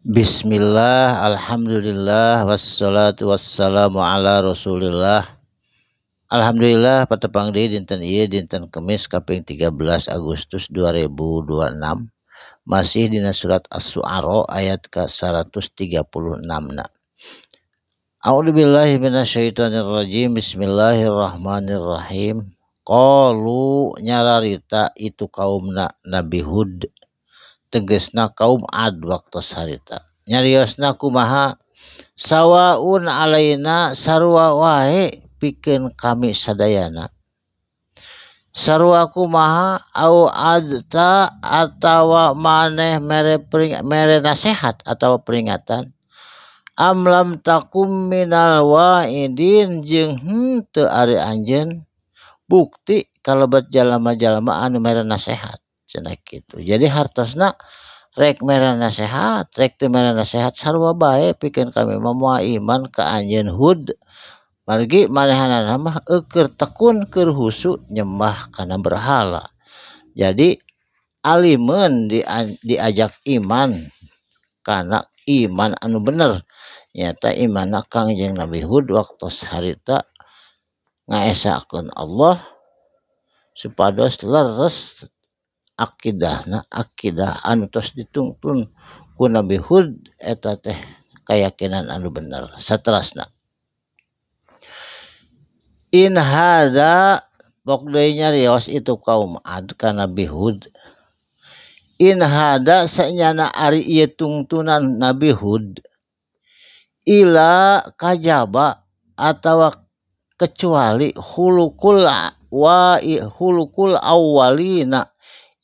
Bismillah, alhamdulillah, wassalatu wassalamu ala rasulillah. Alhamdulillah patepang deui dinten ieu dinten Kemis kaping 13 Agustus 2026. Masih dina surat As-Syu'ara ayat ke 136 na. A'udzubillahi minasyaitonirrajim. Bismillahirrahmanirrahim. Qalu nyararita itu kaumna Nabi Hud, tegesna kaum Ad waktu sarita. Nyariosna kumaha sawaun alaina sarua wae pikeun kami sadayana. Sarua kumaha au adta atawa maneh mere nasihat atawa peringatan. Amlam takum minal wa'idin jeung henteu ari anjeun bukti kalebat jalma-jalma anu mere nasihat cenah kitu. Jadi hartosna rek mere nasihat, rek teu mere nasihat sarua bae pikeun kami moal iman ka anjeun Hud. Margi manehanana mah keur tekun keur husu nyembah kana berhala. Jadi alimeun diajak iman kana iman anu bener. Nyata imanna Kangjeng Nabi Hud waktu harita ngaesakeun Allah supados leres akidahna, akidah anu tos ditungtun ku Nabi Hud eta teh kayakinan anu bener. Saterasna in hada pok deui nyarios itu kaum Ad ka Nabi Hud. In hada sanyana ari ieu tungtunan Nabi Hud ila kajaba atawa kecuali hulukul awalina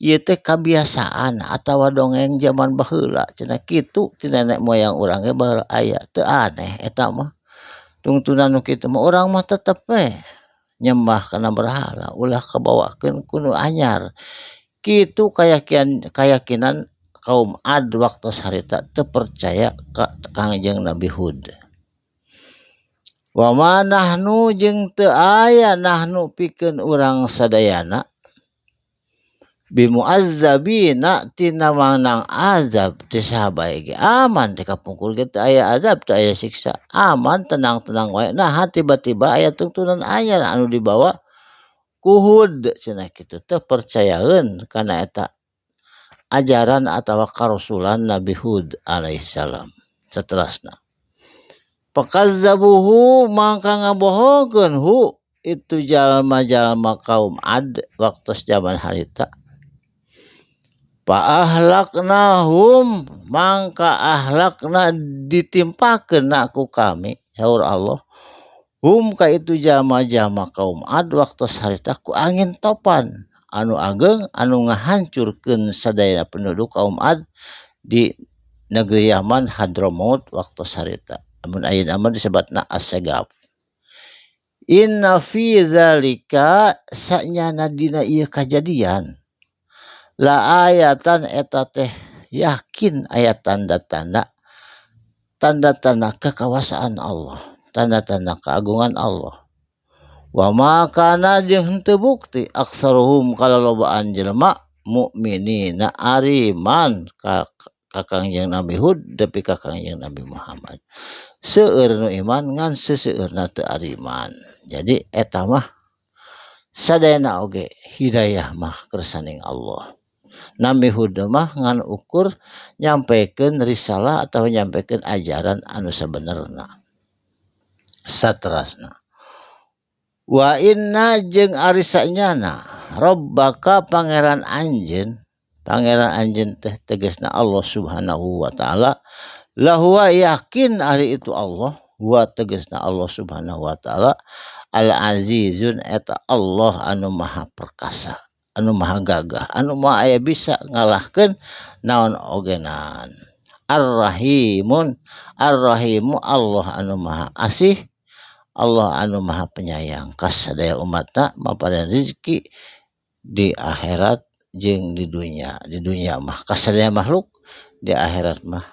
ieu teh kabiasaan atawa dongeng zaman baheula cenah kitu ti nenek moyang urang ge baheula aya teu aneh eta mah. Tungtunan nu kitu mah urang mah tetep we nyembah kana berhala ulah kabawakeun ku nu anyar. Kitu kayakinan kaum Ad waktu harita teu percaya ka Kangjeng Nabi Hud. Wa ma nahnu jeung teu aya nahnu pikeun urang sadayana bimuazzabina tina manang azab teh sahabae ge aman teh kapungkur ge teu aya azab teu aya siksa aman tenang-tenang wae. Nah tiba-tiba aya tungtunan anyar anu dibawa ku Hud cenah kitu teu percayaeun kana eta ajaran atawa karasulan Nabi Hud alaihissalam. Saterasna pakazzabuhu mangka ngabohongkeun hu itu jalma-jalma kaum Ad waktu zaman harita. Pa ahlaknahum mangka ahlakna ditimpakeun ku kami saur Allah hum ka itu jalma-jalma kaum Ad waktu harita ku angin topan anu ageng anu ngahancurkeun sadaya penduduk kaum Ad di negeri Yaman Hadramaut waktu harita. Amun ayeuna mah disebutna As-Sagaf. Inna fi dzalika sanyana dina ieu kajadian la ayatan eta teh yakin aya tanda-tanda kekuasaan Allah, tanda-tanda keagungan Allah. Wa ma kana jeung henteu bukti aksaruhum kalolobaan jelema mukminina ariman ka Kangjeng Nabi Hud depi ka Kangjeng Nabi Muhammad. Seueur nu iman ngan seseueurna teu ariman. Jadi eta mah sadayana oge hidayah mah kersaning Allah. Nabi Hud mah ngan ukur nyampaikeun risalah atau nyampaikeun ajaran anu sabenerna. Saterasna wa inna jeung ari sanyana rabbaka pangeran anjeun teh tegasna Allah Subhanahu wa taala lahuwa yakin ari itu Allah wa tegasna Allah Subhanahu wa taala al azizun eta Allah anu maha perkasa anu maha gagah anu maha aya bisa ngalahkeun naon ogenan. Ar-Rahimu Allah anu maha asih Allah anu maha penyayang ka sadaya umatna maparean rezeki di akhirat jeung di dunia mah ka sadaya makhluk di akhirat mah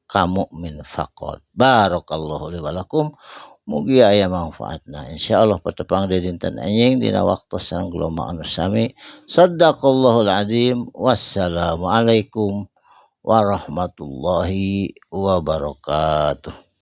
kamu min faqad. Barakallahu li wa lakum. Mugi aya manfaatna insyaallah patepang deui dinten anjing dina waktu sareng gelombang anu sami. Shadaqallahul azim. Wassalamualaikum warahmatullahi wabarakatuh.